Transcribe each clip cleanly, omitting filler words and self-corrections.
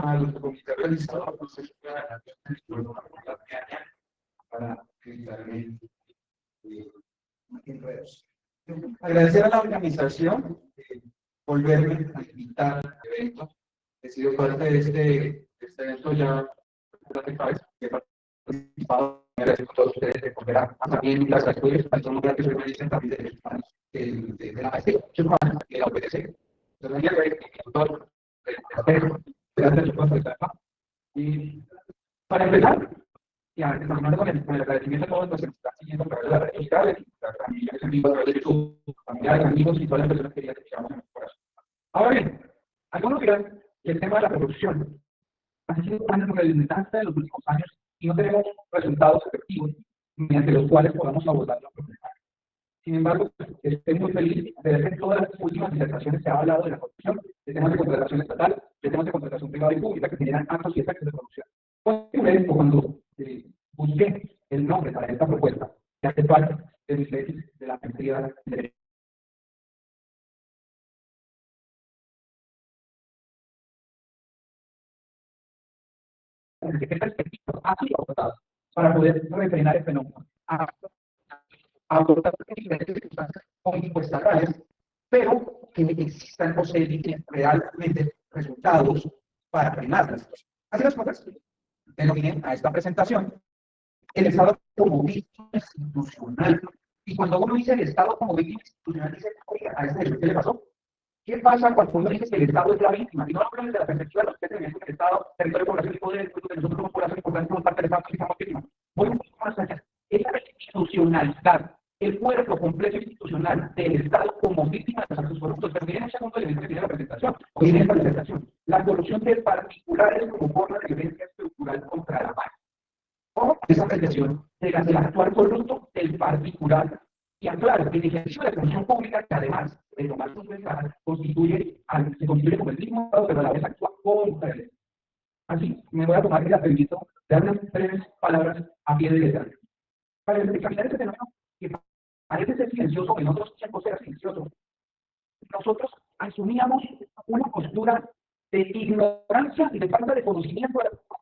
al comité realizador, no sé si para evitar enredos. Agradecer a la organización, volverme a invitar al evento. He sido parte de este evento ya durante cada vez que he participado. Me agradezco a todos ustedes de volver a también las estudios, tanto muy que soy periodista también de la maestría, de la UPTC. Entonces, y para empezar, y continuando con el agradecimiento a todos los que nos están siguiendo a través de las redes sociales, familiares en vivo a través de YouTube, familiares, amigos y todas las personas queridas que llevamos en nuestro corazón. Ahora bien, algunos dirán que el tema de la corrupción ha sido tan redundante en los últimos años y no tenemos resultados efectivos mediante los cuales podamos abordar la problemática. Sin embargo, estoy muy feliz de ver que en todas las últimas disertaciones se ha hablado de la corrupción, de temas de contratación estatal, de temas de contratación privada y pública que generan actos y efectos de corrupción. Cuando busqué el nombre para esta propuesta, que hace parte de mi tesis de la maestría de Derecho. ¿Qué perspectivas ha sido aportadas para poder refrenar el fenómeno? Aportar diferentes circunstancias o impuestales, pero que existan o se eviten realmente resultados para frenarlas. Así las cosas. Denominé a esta presentación el Estado como víctima institucional. Y cuando uno dice el Estado como víctima institucional, dice, oiga, a este ¿qué le pasó? ¿Qué pasa cuando uno dice que el Estado es la víctima? Y no hablo desde la perspectiva de los que tenemos el Estado, territorio, población y poder, que nosotros como población importante somos parte del Estado y somos víctimas. Voy un poco más allá. Es la institucionalidad, el cuerpo completo institucional del Estado como víctima de los actos corruptos. Pero miren el segundo elemento que tiene la presentación, o tiene esta presentación, la corrupción de particulares como forma de violencia estructural contra la paz. O esa apreciación del actuar corrupto del particular. Y aclaro, el ejercicio de la función pública, que además de tomar sus ventajas, se constituye como el mismo Estado, pero a la vez actúa contra él. Así, me voy a tomar el atrevimiento de dar unas breves palabras a pie de letra. Para examinar este fenómeno, que parece ser silencioso, en otros tiempos era silencioso, nosotros asumíamos una postura de ignorancia y de falta de conocimiento de la cultura.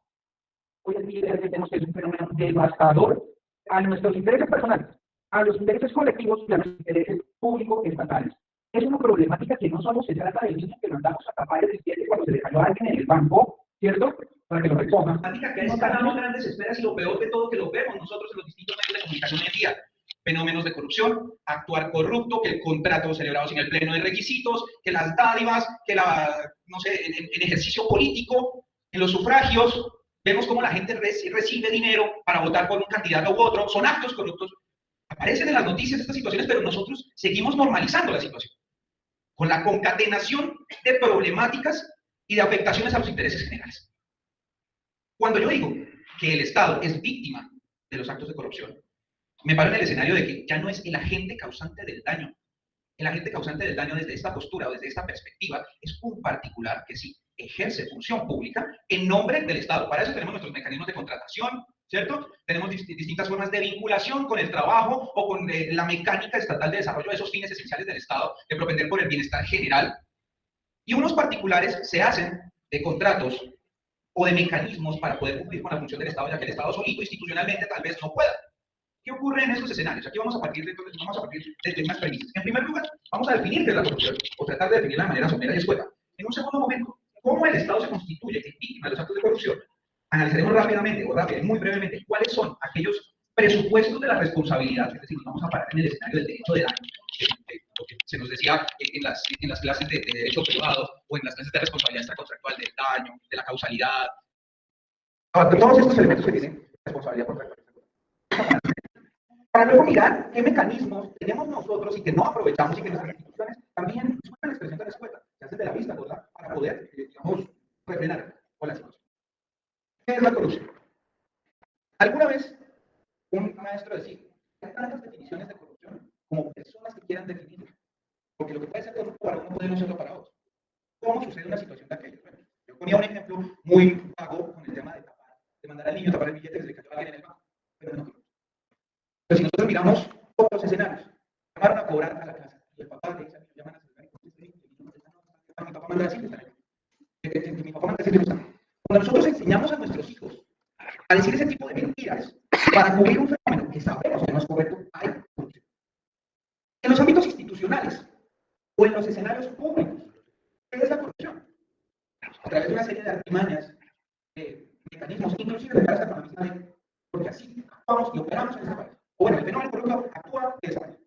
Hoy en día tenemos que es un fenómeno devastador a nuestros intereses personales, a los intereses colectivos y a los intereses públicos estatales. Es una problemática que no solo se trata del niño que mandamos a tapar el diente cuando se le cayó a alguien en el banco, ¿cierto? Para que lo recoja. Problemática que ha escalado grandes esferas y lo peor de todo que lo vemos nosotros en los distintos medios de comunicación hoy en día. Fenómenos de corrupción, actuar corrupto, que el contrato celebrado sin el pleno de requisitos, que las dádivas, que no sé, en ejercicio político, en los sufragios, vemos cómo la gente recibe dinero para votar por un candidato u otro, son actos corruptos. Aparecen en las noticias estas situaciones, pero nosotros seguimos normalizando la situación, con la concatenación de problemáticas y de afectaciones a los intereses generales. Cuando yo digo que el Estado es víctima de los actos de corrupción, me paro en el escenario de que ya no es el agente causante del daño. El agente causante del daño desde esta postura o desde esta perspectiva es un particular que sí ejerce función pública en nombre del Estado. Para eso tenemos nuestros mecanismos de contratación, ¿cierto? Tenemos distintas formas de vinculación con el trabajo o con la mecánica estatal de desarrollo de esos fines esenciales del Estado, de propender por el bienestar general. Y unos particulares se hacen de contratos o de mecanismos para poder cumplir con la función del Estado, ya que el Estado solito institucionalmente tal vez no pueda. ¿Qué ocurre en estos escenarios? Aquí vamos a partir de unas premisas. En primer lugar, vamos a definir qué es la corrupción, o tratar de definirla de manera somera y escueta. En un segundo momento, ¿cómo el Estado se constituye en víctima de los actos de corrupción? Analizaremos rápidamente, o muy brevemente, cuáles son aquellos presupuestos de la responsabilidad, es decir, nos vamos a parar en el escenario del derecho del daño, lo que se nos decía en las clases de derecho privado o en las clases de responsabilidad extracontractual del daño, de la causalidad. Todos estos elementos que tienen responsabilidad contractual. Para luego mirar qué mecanismos tenemos nosotros y que no aprovechamos y que nuestras instituciones también, disculpen la expresión de la escuela, se hacen de la vista, ¿verdad? Para poder, digamos, refrenar con la situación. ¿Qué es la corrupción? Alguna vez un maestro decía, hay tantas definiciones de corrupción como personas que quieran definirla, porque lo que puede ser corrupto para uno puede no serlo para otro. ¿Cómo sucede una situación de aquello? Bueno, yo ponía un ejemplo muy vago con el tema de tapar, de mandar al niño a tapar el billete que se le cayó a alguien en el banco, pero no. Pero si nosotros miramos otros escenarios, llamaron a cobrar a la casa y el papá le dice a llaman a celebrar y mi papá manda a decir que está. Mi papá manda a decir que no está. Cuando nosotros enseñamos a nuestros hijos a decir ese tipo de mentiras para cubrir un fenómeno que sabemos que no es correcto, hay corrupción. En los ámbitos institucionales o en los escenarios públicos, ¿qué es la corrupción? A través de una serie de artimañas, mecanismos, inclusive de carácter económico, porque así actuamos y operamos en ese país. O bueno, el fenómeno corrupto actúa de esa manera.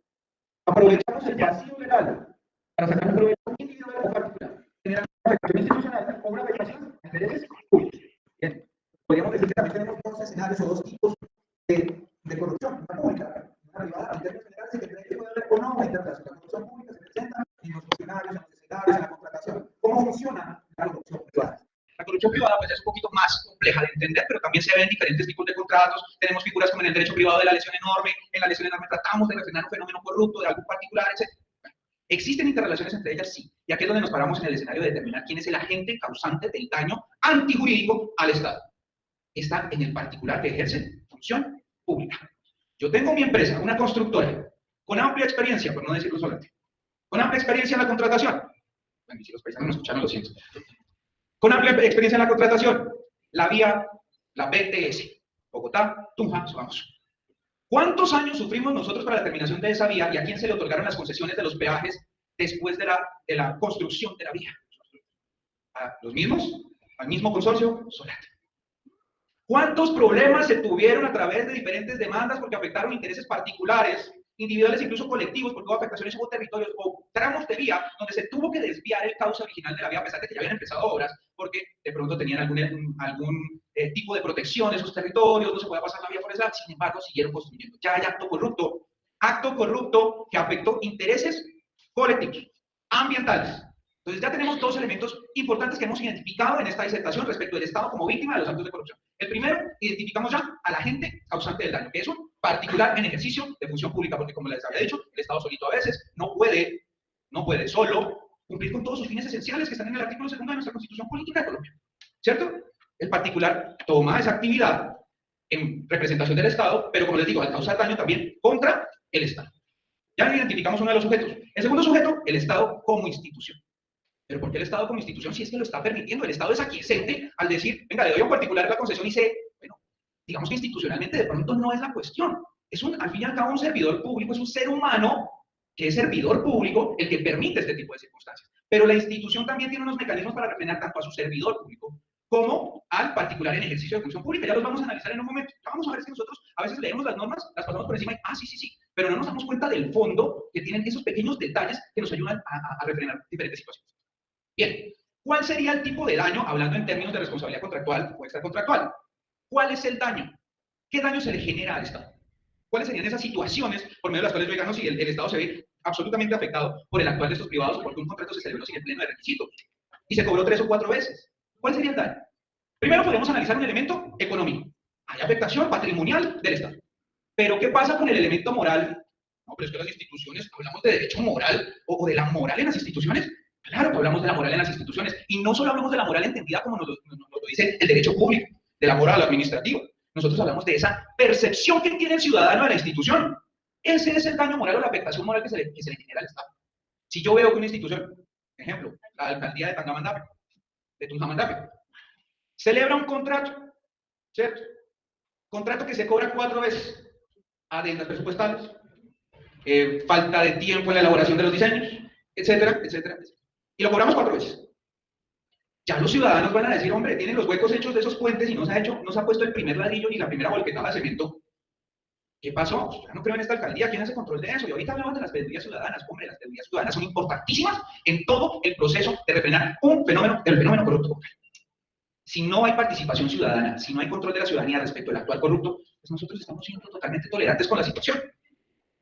Aprovechamos el vacío legal para sacar un provecho individual o particular, generando una afectación institucional o una afectación a intereses públicos. Bien, podríamos decir que también tenemos dos escenarios o dos tipos de corrupción, una pública, una privada, en términos generales, que puede haber o no una internacional. La corrupción pública se presenta en los funcionarios, en los escenarios, en la contratación. ¿Cómo funciona la corrupción privada? La corrupción privada pues, es un poquito más compleja de entender, pero también se ve en diferentes tipos de contratos. Tenemos figuras como en el derecho privado de la lesión enorme. En la lesión enorme tratamos de refrenar un fenómeno corrupto de algún particular, etc. ¿Existen interrelaciones entre ellas? Sí. Y aquí es donde nos paramos en el escenario de determinar quién es el agente causante del daño antijurídico al Estado. Está en el particular que ejerce función pública. Yo tengo mi empresa, una constructora, con amplia experiencia, por no decirlo solamente, con amplia experiencia en la contratación. Bueno, si los paisanos me escucharon, lo siento. Con amplia experiencia en la contratación, la vía, la BTS, Bogotá, Tunja, vamos. ¿Cuántos años sufrimos nosotros para la terminación de esa vía y a quién se le otorgaron las concesiones de los peajes después de la construcción de la vía? ¿A los mismos? ¿Al mismo consorcio? Solarte. ¿Cuántos problemas se tuvieron a través de diferentes demandas porque afectaron intereses particulares, individuales, incluso colectivos, porque hubo afectaciones, hubo territorios o tramos de vía donde se tuvo que desviar el cauce original de la vía a pesar de que ya habían empezado obras porque de pronto tenían algún tipo de protección en esos territorios, no se podía pasar la vía forestal, sin embargo siguieron construyendo. Ya hay acto corrupto que afectó intereses colectivos, ambientales. Entonces ya tenemos dos elementos importantes que hemos identificado en esta disertación respecto del Estado como víctima de los actos de corrupción. El primero, identificamos ya al agente causante del daño, que es un particular en ejercicio de función pública, porque como les había dicho, el Estado solito a veces no puede solo cumplir con todos sus fines esenciales que están en el artículo 2 de nuestra Constitución Política de Colombia, ¿cierto? El particular toma esa actividad en representación del Estado, pero como les digo, al causar daño también contra el Estado. Ya identificamos uno de los sujetos. El segundo sujeto, el Estado como institución. ¿Pero por qué el Estado como institución si es que lo está permitiendo? El Estado es aquiescente al decir, venga, le doy a un particular la concesión y sé, bueno, digamos que institucionalmente de pronto no es la cuestión. Es al fin y al cabo un servidor público, es un ser humano que es servidor público el que permite este tipo de circunstancias. Pero la institución también tiene unos mecanismos para refrenar tanto a su servidor público como al particular en ejercicio de función pública. Ya los vamos a analizar en un momento. Ya vamos a ver si nosotros a veces leemos las normas, las pasamos por encima y, sí, pero no nos damos cuenta del fondo que tienen esos pequeños detalles que nos ayudan a refrenar diferentes situaciones. Bien, ¿cuál sería el tipo de daño, hablando en términos de responsabilidad contractual o extracontractual? ¿Cuál es el daño? ¿Qué daño se le genera al Estado? ¿Cuáles serían esas situaciones por medio de las cuales yo diga, no, si el Estado se ve absolutamente afectado por el actuar de estos privados o porque un contrato se celebró sin el pleno de requisitos y se cobró 3 o 4 veces? ¿Cuál sería el daño? Primero podemos analizar un elemento económico. Hay afectación patrimonial del Estado. Pero ¿qué pasa con el elemento moral? No, pero es que las instituciones, hablamos de derecho moral o de la moral en las instituciones. Claro que hablamos de la moral en las instituciones, y no solo hablamos de la moral entendida como nos lo dice el derecho público, de la moral administrativa. Nosotros hablamos de esa percepción que tiene el ciudadano de la institución. Ese es el daño moral o la afectación moral que se le genera al Estado. Si yo veo que una institución, ejemplo, la alcaldía de Tangamandape, de Tunjamandape, celebra un contrato, ¿cierto? Contrato que se cobra 4 veces, adendas presupuestales, falta de tiempo en la elaboración de los diseños, etcétera, etcétera, etcétera. Y lo cobramos 4 veces. Ya los ciudadanos van a decir, hombre, tienen los huecos hechos de esos puentes y no se ha puesto el primer ladrillo ni la primera volquetada de cemento. ¿Qué pasó? Pues ya no creo en esta alcaldía, ¿quién hace control de eso? Y ahorita hablamos de las veedurías ciudadanas. Hombre, las veedurías ciudadanas son importantísimas en todo el proceso de refrenar el fenómeno corrupto. Si no hay participación ciudadana, si no hay control de la ciudadanía respecto al actual corrupto, pues nosotros estamos siendo totalmente tolerantes con la situación.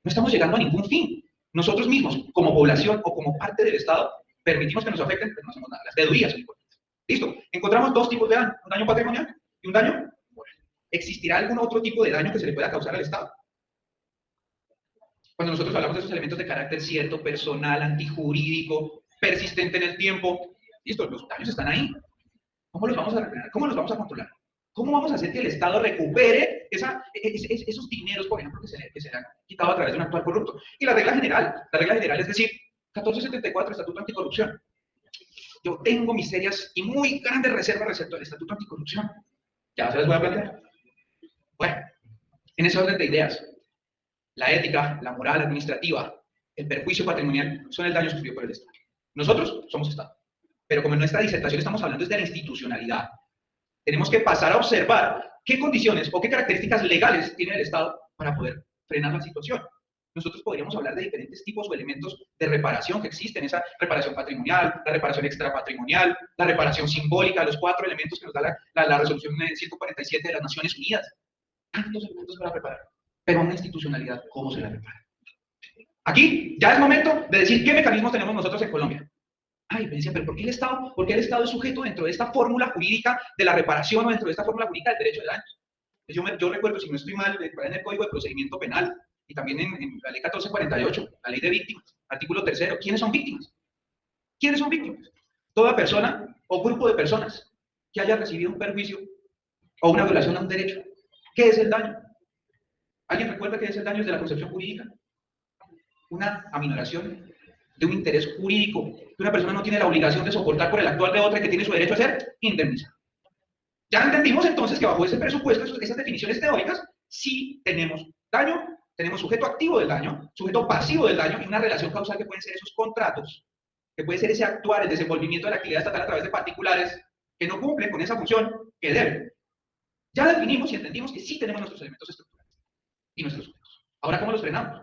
No estamos llegando a ningún fin. Nosotros mismos, como población o como parte del Estado, permitimos que nos afecten, pero no hacemos nada. Las veedurías son importantes. Listo. Encontramos dos tipos de daño. Un daño patrimonial y un daño moral. ¿Existirá algún otro tipo de daño que se le pueda causar al Estado? Cuando nosotros hablamos de esos elementos de carácter cierto, personal, antijurídico, persistente en el tiempo, listo, los daños están ahí. ¿Cómo los vamos a refrenar? ¿Cómo los vamos a controlar? ¿Cómo vamos a hacer que el Estado recupere esos dineros, por ejemplo, que se le han quitado a través de un actual corrupto? Y la regla general es decir, 1474, Estatuto Anticorrupción. yo tengo mis serias y muy grandes reservas respecto al Estatuto Anticorrupción. Ya se las voy a plantear. Bueno, en ese orden de ideas, la ética, la moral administrativa, el perjuicio patrimonial son el daño sufrido por el Estado. Nosotros somos Estado, pero como en nuestra disertación estamos hablando de la institucionalidad, tenemos que pasar a observar qué condiciones o qué características legales tiene el Estado para poder frenar la situación. Nosotros podríamos hablar de diferentes tipos o elementos de reparación que existen, esa reparación patrimonial, la reparación extrapatrimonial, la reparación simbólica, los 4 elementos que nos da la resolución 147 de las Naciones Unidas. Tantos elementos para reparar, pero una institucionalidad, ¿cómo se la repara? Aquí ya es momento de decir qué mecanismos tenemos nosotros en Colombia. Ay, me decía, pero ¿por qué el Estado es sujeto dentro de esta fórmula jurídica de la reparación o dentro de esta fórmula jurídica del derecho de daños? Yo recuerdo, si no estoy mal, en el Código de Procedimiento Penal y también en la Ley 1448, la Ley de Víctimas, artículo 3, ¿quiénes son víctimas? ¿Quiénes son víctimas? Toda persona o grupo de personas que haya recibido un perjuicio o una violación a un derecho. ¿Qué es el daño? ¿Alguien recuerda qué es el daño desde la concepción jurídica? Una aminoración de un interés jurídico que una persona no tiene la obligación de soportar por el actuar de otra y que tiene su derecho a ser indemnizada. Ya entendimos entonces que bajo ese presupuesto, esas definiciones teóricas, sí tenemos daño, tenemos sujeto activo del daño, sujeto pasivo del daño y una relación causal que pueden ser esos contratos, que puede ser ese actuar, el desenvolvimiento de la actividad estatal a través de particulares que no cumplen con esa función que deben. Ya definimos y entendimos que sí tenemos nuestros elementos estructurales y nuestros sujetos. Ahora, ¿cómo los frenamos?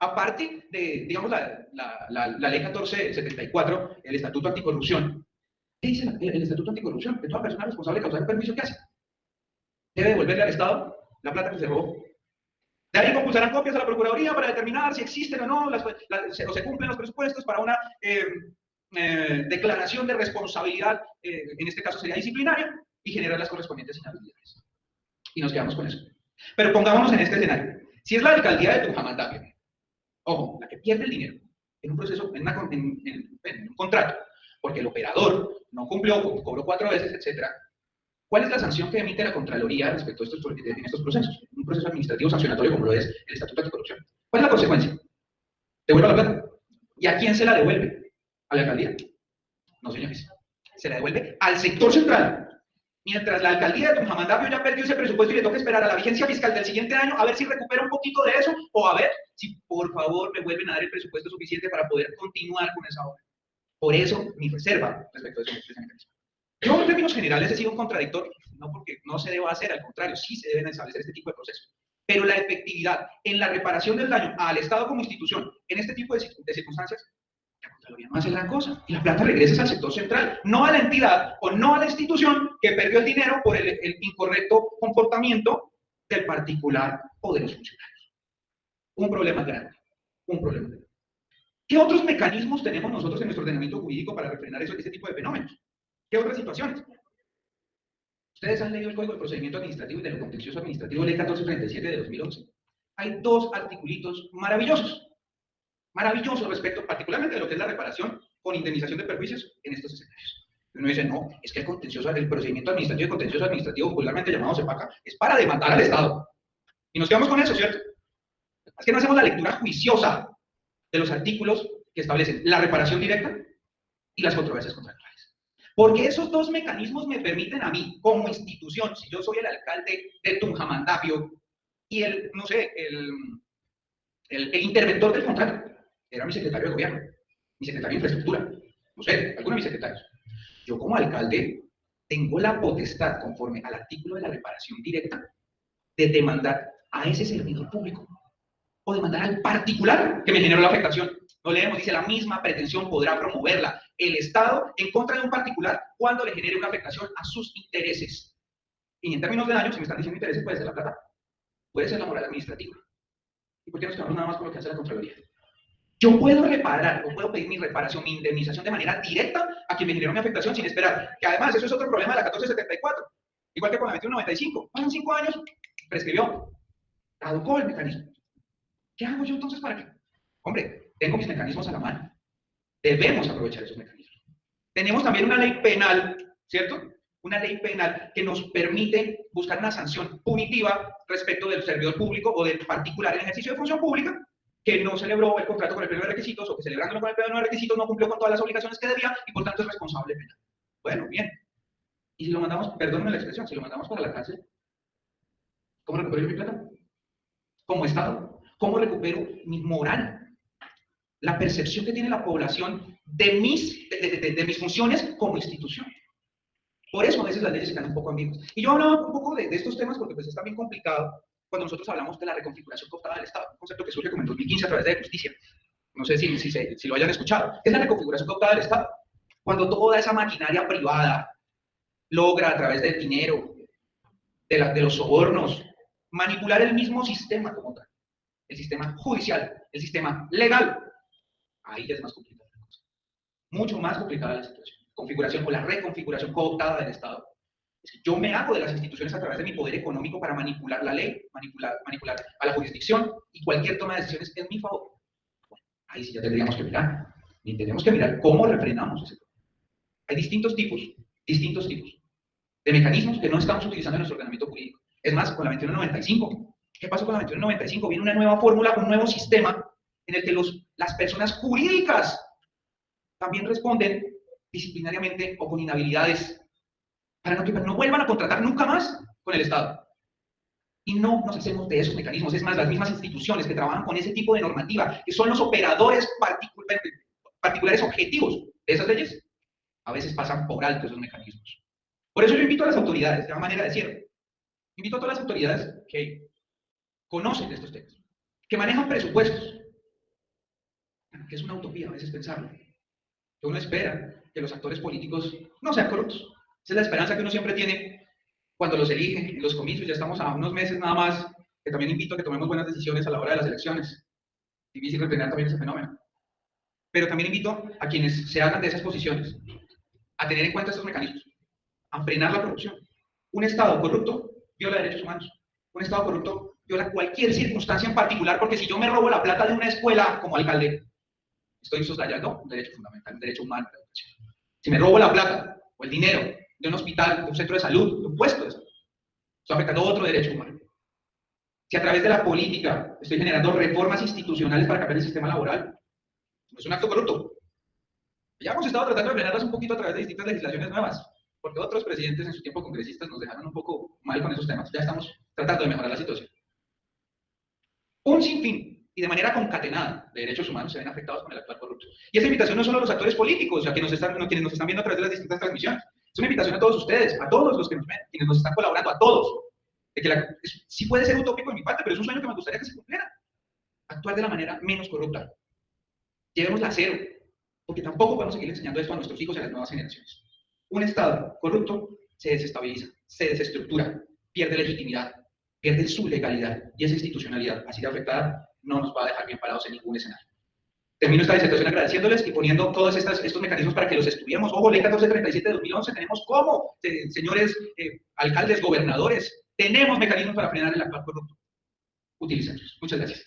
Aparte de, digamos, la Ley 1474, el Estatuto Anticorrupción. ¿Qué dice el Estatuto Anticorrupción? Que toda persona responsable de causar el perjuicio, ¿qué hace? Debe devolverle al Estado la plata que se robó. De ahí compulsarán copias a la Procuraduría para determinar si existen o no, o se cumplen los presupuestos para una declaración de responsabilidad, en este caso sería disciplinaria, y generar las correspondientes inhabilidades. Y nos quedamos con eso. Pero pongámonos en este escenario. Si es la alcaldía de Tujamantapio, ojo, la que pierde el dinero en un proceso, en un contrato, porque el operador no cumplió, cobró 4 veces, etc. ¿Cuál es la sanción que emite la Contraloría respecto a estos procesos? Un proceso administrativo sancionatorio como lo es el Estatuto Anticorrupción. ¿Cuál es la consecuencia? Devuelve la plata. ¿Y a quién se la devuelve? ¿A la alcaldía? No, señores. Se la devuelve al sector central. Mientras la alcaldía de Tujamantapio ya perdió ese presupuesto y le toca esperar a la vigencia fiscal del siguiente año a ver si recupera un poquito de eso o a ver si por favor le vuelven a dar el presupuesto suficiente para poder continuar con esa obra. Por eso mi reserva respecto a ese mecanismo. Yo en términos generales he sido un contradictor, no porque no se deba hacer, al contrario, sí se deben establecer este tipo de procesos. Pero la efectividad en la reparación del daño al Estado como institución en este tipo de circunstancias, la Contraloría no hace gran cosa. Y la plata regresa al sector central, no a la entidad o no a la institución que perdió el dinero por el incorrecto comportamiento del particular o de los funcionarios. Un problema grande, un problema grande. ¿Qué otros mecanismos tenemos nosotros en nuestro ordenamiento jurídico para refrenar este tipo de fenómenos? ¿Qué otras situaciones? Ustedes han leído el Código de Procedimiento Administrativo y de lo Contencioso Administrativo, Ley 1437 de 2011. Hay 2 articulitos maravillosos respecto particularmente de lo que es la reparación con indemnización de perjuicios en estos escenarios. Uno dice, no, es que el procedimiento administrativo y contencioso administrativo, popularmente llamado CEPACA, es para demandar al Estado. Y nos quedamos con eso, ¿cierto? Es que no hacemos la lectura juiciosa de los artículos que establecen la reparación directa y las controversias contractuales. Porque esos 2 mecanismos me permiten a mí, como institución, si yo soy el alcalde de Tujamantapio y el interventor del contrato era mi secretario de gobierno, mi secretario de infraestructura, no sé, alguno de mis secretarios. Yo como alcalde tengo la potestad, conforme al artículo de la reparación directa, de demandar a ese servidor público o demandar al particular que me generó la afectación. No leemos, dice, la misma pretensión podrá promoverla el Estado en contra de un particular cuando le genere una afectación a sus intereses. Y en términos de daño, si me están diciendo intereses, puede ser la plata, puede ser la moral administrativa. ¿Y por qué nos quedamos nada más con lo que hace la Contraloría? Yo puedo reparar, o puedo pedir mi reparación, mi indemnización de manera directa a quien me generó mi afectación sin esperar. Que además, eso es otro problema de la 1474. Igual que con la 2195. Pasan 5 años, prescribió. Caducó el mecanismo. ¿Qué hago yo entonces para qué? Hombre, tengo mis mecanismos a la mano. Debemos aprovechar esos mecanismos. Tenemos también una ley penal, ¿cierto? Una ley penal que nos permite buscar una sanción punitiva respecto del servidor público o del particular en ejercicio de función pública que no celebró el contrato con el pleno de requisitos o que celebrándolo con el pleno de requisitos no cumplió con todas las obligaciones que debía y por tanto es responsable penal. Bueno, bien. Y si lo mandamos, perdónenme la expresión, si lo mandamos para la cárcel, ¿cómo recupero yo mi plata? Como Estado, ¿cómo recupero mi moral? La percepción que tiene la población de mis funciones como institución. Por eso a veces las leyes están un poco ambiguas. Y yo hablaba un poco de estos temas porque pues es también complicado cuando nosotros hablamos de la reconfiguración cooptada del Estado, un concepto que surge como en 2015 a través de justicia. No sé si lo hayan escuchado. Es la reconfiguración cooptada del Estado. Cuando toda esa maquinaria privada logra a través del dinero, de los sobornos, manipular el mismo sistema como tal. El sistema judicial, el sistema legal. Ahí ya es más complicada la cosa. Mucho más complicada la situación. Configuración o la reconfiguración cooptada del Estado. Es que yo me hago de las instituciones a través de mi poder económico para manipular la ley, manipular a la jurisdicción y cualquier toma de decisiones en mi favor. Bueno, ahí sí ya tendríamos que mirar. Y tenemos que mirar cómo refrenamos ese problema. Hay distintos tipos de mecanismos que no estamos utilizando en nuestro ordenamiento jurídico. Es más, con la 2195, ¿qué pasó con la 2195? Viene una nueva fórmula, un nuevo sistema en el que las personas jurídicas también responden disciplinariamente o con inhabilidades para que no vuelvan a contratar nunca más con el Estado. Y no nos hacemos de esos mecanismos. Es más, las mismas instituciones que trabajan con ese tipo de normativa, que son los operadores particulares objetivos de esas leyes, a veces pasan por alto esos mecanismos. Por eso yo invito a las autoridades, de una manera de cierre, invito a todas las autoridades que conocen de estos temas, que manejan presupuestos, que es una utopía a veces pensarlo, que uno espera que los actores políticos no sean corruptos. Esa es la esperanza que uno siempre tiene cuando los eligen en los comicios. Ya estamos a unos meses nada más, que también invito a que tomemos buenas decisiones a la hora de las elecciones. Difícil retener también ese fenómeno. Pero también invito a quienes se hagan de esas posiciones a tener en cuenta estos mecanismos, a frenar la corrupción. Un Estado corrupto viola derechos humanos. Un Estado corrupto viola cualquier circunstancia en particular, porque si yo me robo la plata de una escuela como alcalde, estoy soslayando un derecho fundamental, un derecho humano de educación. Si me robo la plata o el dinero de un hospital, de un centro de salud, de un puesto de salud, estoy afectando otro derecho humano. Si a través de la política estoy generando reformas institucionales para cambiar el sistema laboral, es un acto corrupto. Ya hemos estado tratando de frenarlas un poquito a través de distintas legislaciones nuevas, porque otros presidentes en su tiempo congresistas nos dejaron un poco mal con esos temas. Ya estamos tratando de mejorar la situación. Un sinfín y de manera concatenada de derechos humanos se ven afectados con el actual corrupto. Y esa invitación no solo a los actores políticos, a quienes nos están viendo a través de las distintas transmisiones, es una invitación a todos ustedes, a todos los que nos ven, quienes nos están colaborando, a todos. De que sí puede ser utópico de mi parte, pero es un sueño que me gustaría que se cumpliera. Actuar de la manera menos corrupta. Llevémosla a cero, porque tampoco podemos seguir enseñando esto a nuestros hijos y a las nuevas generaciones. Un Estado corrupto se desestabiliza, se desestructura, pierde legitimidad, pierde su legalidad y esa institucionalidad, así de afectada, no nos va a dejar bien parados en ningún escenario. Termino esta disertación agradeciéndoles y poniendo todos estos mecanismos para que los estudiemos. Ojo, ley 1437 de 2011, tenemos cómo, señores alcaldes, gobernadores, tenemos mecanismos para frenar el actual corrupto. Utilícenlos. Muchas gracias.